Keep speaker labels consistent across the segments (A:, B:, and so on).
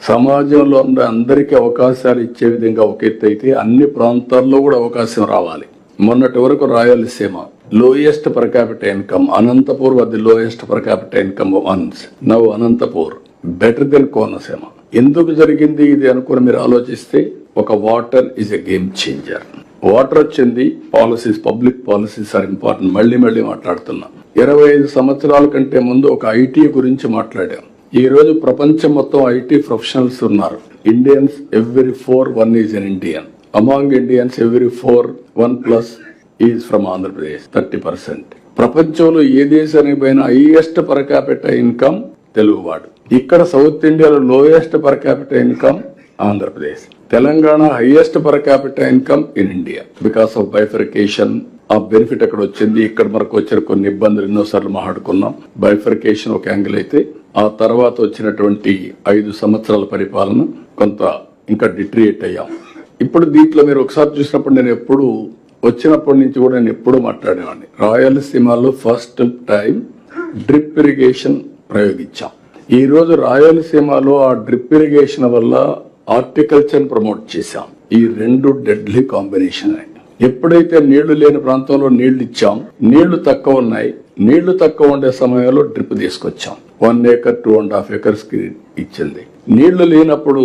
A: సమాజంలో ఉన్న అందరికీ అవకాశాలు ఇచ్చే విధంగా ఒక ఎత్తు అయితే అన్ని ప్రాంతాల్లో కూడా అవకాశం రావాలి. మొన్నటి వరకు Rayalaseema lowest per capital income, Anantapur was the lowest per capital income once. Now Anantapur better than Konaseema. ఎందుకు జరిగింది ఇది అనుకుని మీరు ఆలోచిస్తే, ఒక water is a game changer. Water వచ్చింది, policies, public policies are important. మళ్ళీ మాట్లాడుతున్నా. 25 సంవత్సరాల కంటే ముందు ఒక ఐటీ గురించి మాట్లాడాం. ఈ రోజు ప్రపంచం మొత్తం ఐటీ ప్రొఫెషనల్స్ ఉన్నారు. Indians every 4 1 is an Indian. Among Indians every 4 1+ is from Andhra Pradesh, 30%. ప్రపంచంలో ఏ దేశానికి పోయినా హైయెస్ట్ పర్ క్యాపిటల్ ఇన్కమ్ తెలుగువాడు. ఇక్కడ సౌత్ ఇండియాలో lowest per capital income Andhra Pradesh. Telangana highest per capital income in India. Because of bifurcation ఆ బెనిఫిట్ అక్కడ వచ్చింది. ఇక్కడ మనకు వచ్చిన కొన్ని ఇబ్బందులు ఎన్నోసార్లు మాట్లాడుకున్నాం. బైఫర్కేషన్ ఒక యాంగిల్ అయితే, ఆ తర్వాత వచ్చినటువంటి 5 సంవత్సరాల పరిపాలన కొంత ఇంకా డిట్రియేట్ అయ్యాం. ఇప్పుడు దీంట్లో మీరు ఒకసారి చూసినప్పుడు, నేను ఎప్పుడు వచ్చినప్పటి నుంచి కూడా నేను ఎప్పుడూ మాట్లాడేవాడిని. రాయలసీమలో ఫస్ట్ టైం డ్రిప్ ఇరిగేషన్ ప్రయోగించాం. ఈ రోజు రాయలసీమలో ఆ డ్రిప్ ఇరిగేషన్ వల్ల హార్టికల్చర్ ప్రమోట్ చేశాం. ఈ 2 డెడ్లీ కాంబినేషన్. ఎప్పుడైతే నీళ్లు లేని ప్రాంతంలో నీళ్లు ఇచ్చాం, నీళ్లు తక్కువ ఉన్నాయి, నీళ్లు తక్కువ ఉండే సమయంలో డ్రిప్ తీసుకొచ్చాం. 1 acre 2.5 acres కి ఇచ్చింది. నీళ్లు లేనప్పుడు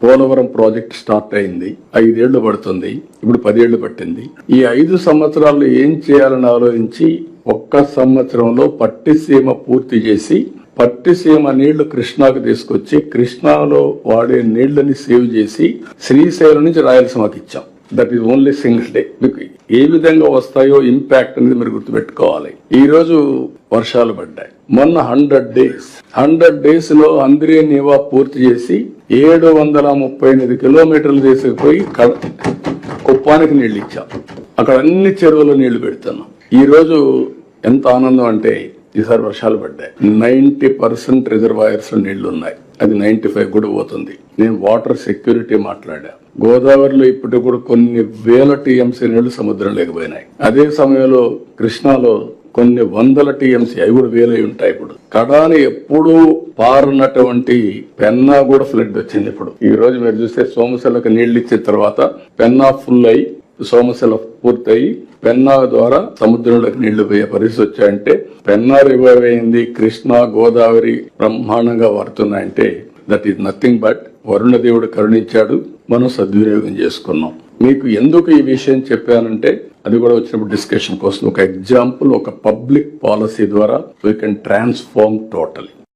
A: పోలవరం ప్రాజెక్ట్ స్టార్ట్ అయింది. 5 ఏళ్లు పడుతుంది, ఇప్పుడు 10 ఏళ్లు పట్టింది. ఈ 5 సంవత్సరాల్లో ఏం చేయాలని ఆలోచించి 1 సంవత్సరంలో పట్టిసీమ పూర్తి చేసి, పట్టిసీమ నీళ్లు కృష్ణాకు తీసుకొచ్చి, కృష్ణాలో వాడే నీళ్లని సేవ్ చేసి శ్రీశైలం నుంచి రాయలసీమకి ఇచ్చాం. That is only single day. మీకు ఏ విధంగా వస్తాయో ఇంపాక్ట్ అనేది మీరు గుర్తుపెట్టుకోవాలి. ఈ రోజు వర్షాలు పడ్డాయి. మొన్న 100 డేస్ లో అంద్రే నీవా పూర్తి చేసి 738 కిలోమీటర్లు తీసుకుపోయి కుప్పానికి నీళ్లు ఇచ్చాం. అక్కడ అన్ని చెరువులు నీళ్లు పెడుతున్నాం. ఈ రోజు ఎంత ఆనందం అంటే, ఈసారి వర్షాలు పడ్డాయి. 90% రిజర్వాయర్స్ లో నీళ్లు ఉన్నాయి. అది 95 కూడా పోతుంది. నేను వాటర్ సెక్యూరిటీ మాట్లాడా. గోదావరిలో ఇప్పటికి కూడా కొన్ని వేల టీఎంసీ నీళ్లు సముద్రం లేకపోయినాయి. అదే సమయంలో కృష్ణాలో కొన్ని వందల టీఎంసీ, అవి కూడా వేలై ఉంటాయి. ఇప్పుడు కడాని ఎప్పుడూ పారున్నటువంటి పెన్నా కూడా ఫ్లడ్ వచ్చింది. ఇప్పుడు ఈ రోజు మీరు చూస్తే సోమశిలకు నీళ్లు ఇచ్చిన తర్వాత పెన్నా ఫుల్ అయి, సోమశిల పూర్తయి పెన్నా ద్వారా సముద్రంలోకి నీళ్లు పోయే పరిస్థితి వచ్చాయంటే, పెన్నా రివైవ్ అయింది, కృష్ణా గోదావరి బ్రహ్మాండంగా వాడుతున్నాయంటే that is nothing but Varuna దేవుడు కరుణించాడు, మనం సద్వినియోగం చేసుకున్నాం. మీకు ఎందుకు ఈ విషయం చెప్పానంటే, అది కూడా వచ్చినప్పుడు డిస్కషన్ కోసం ఒక ఎగ్జాంపుల్, ఒక పబ్లిక్ పాలసీ ద్వారా వీ కెన్ ట్రాన్స్ఫార్మ్ టోటలీ.